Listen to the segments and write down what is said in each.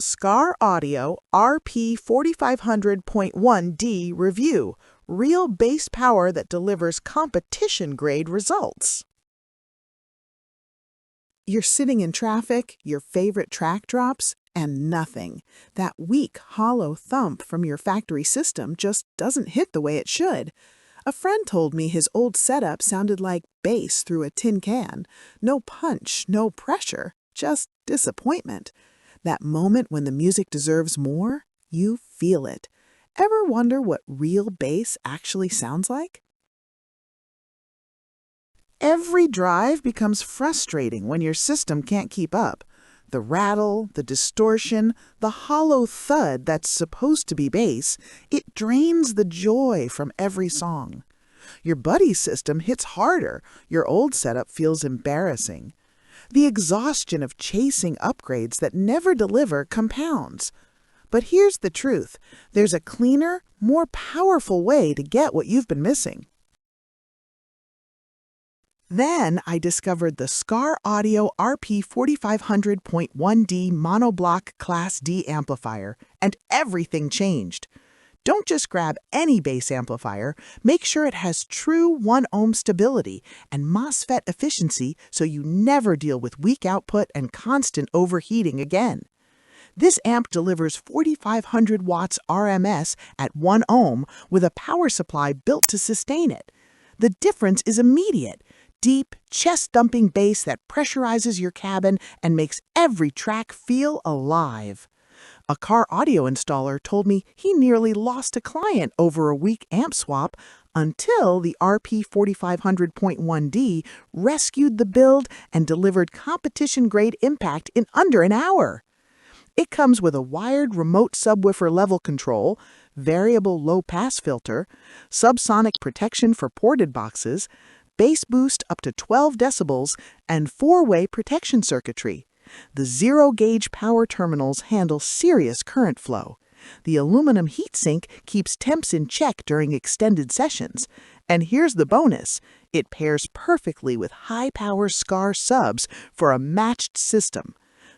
Skar Audio RP-4500.1D review, real bass power that delivers competition-grade results. You're sitting in traffic, your favorite track drops, and nothing. That weak, hollow thump from your factory system just doesn't hit the way it should. A friend told me his old setup sounded like bass through a tin can. No punch, no pressure, just disappointment. That moment when the music deserves more, you feel it. Ever wonder what real bass actually sounds like? Every drive becomes frustrating when your system can't keep up. The rattle, the distortion, the hollow thud that's supposed to be bass, it drains the joy from every song. Your buddy's system hits harder, your old setup feels embarrassing. The exhaustion of chasing upgrades that never deliver compounds. But here's the truth, there's a cleaner, more powerful way to get what you've been missing. Then I discovered the Skar Audio RP-4500.1D monoblock Class D amplifier, and everything changed. Don't just grab any bass amplifier, make sure it has true 1 ohm stability and MOSFET efficiency so you never deal with weak output and constant overheating again. This amp delivers 4,500 watts RMS at 1 ohm with a power supply built to sustain it. The difference is immediate. Deep, chest-thumping bass that pressurizes your cabin and makes every track feel alive. A car audio installer told me he nearly lost a client over a weak amp swap until the RP-4500.1D rescued the build and delivered competition-grade impact in under an hour. It comes with a wired remote subwoofer level control, variable low-pass filter, subsonic protection for ported boxes, bass boost up to 12 decibels, and 4-way protection circuitry. The zero-gauge power terminals handle serious current flow. The aluminum heatsink keeps temps in check during extended sessions. And here's the bonus. It pairs perfectly with high-power Skar subs for a matched system.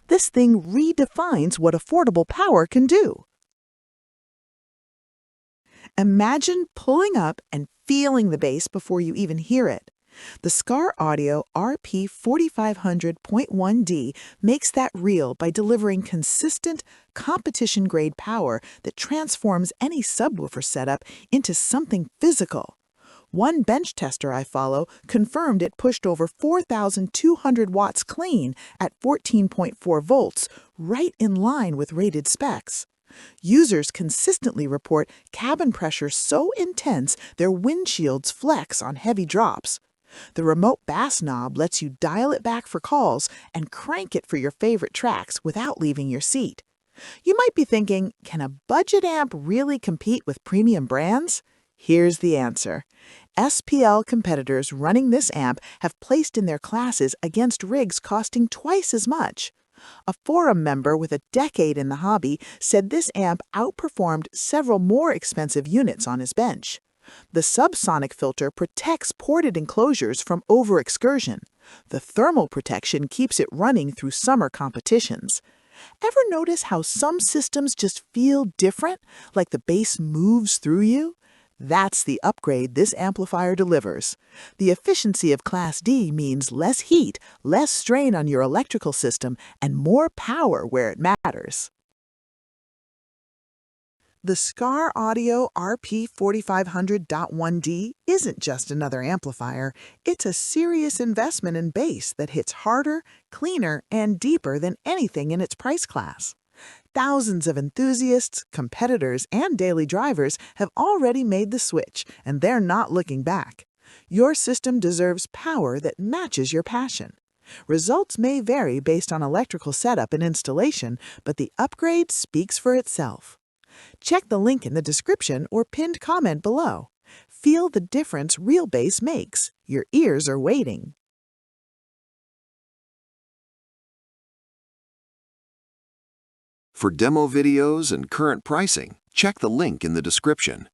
This thing redefines what affordable power can do. Imagine pulling up and feeling the bass before you even hear it. The Skar Audio RP-4500.1D makes that real by delivering consistent, competition-grade power that transforms any subwoofer setup into something physical. One bench tester I follow confirmed it pushed over 4,200 watts clean at 14.4 volts, right in line with rated specs. Users consistently report cabin pressure so intense their windshields flex on heavy drops. The remote bass knob lets you dial it back for calls and crank it for your favorite tracks without leaving your seat. You might be thinking, can a budget amp really compete with premium brands? Here's the answer. SPL competitors running this amp have placed in their classes against rigs costing twice as much. A forum member with a decade in the hobby said this amp outperformed several more expensive units on his bench. The subsonic filter protects ported enclosures from overexcursion. The thermal protection keeps it running through summer competitions. Ever notice how some systems just feel different, like the bass moves through you? That's the upgrade this amplifier delivers. The efficiency of Class D means less heat, less strain on your electrical system, and more power where it matters. The Skar Audio RP-4500.1D isn't just another amplifier, it's a serious investment in bass that hits harder, cleaner, and deeper than anything in its price class. Thousands of enthusiasts, competitors, and daily drivers have already made the switch, and they're not looking back. Your system deserves power that matches your passion. Results may vary based on electrical setup and installation, but the upgrade speaks for itself. Check the link in the description or pinned comment below. Feel the difference real bass makes. Your ears are waiting. For demo videos and current pricing, check the link in the description.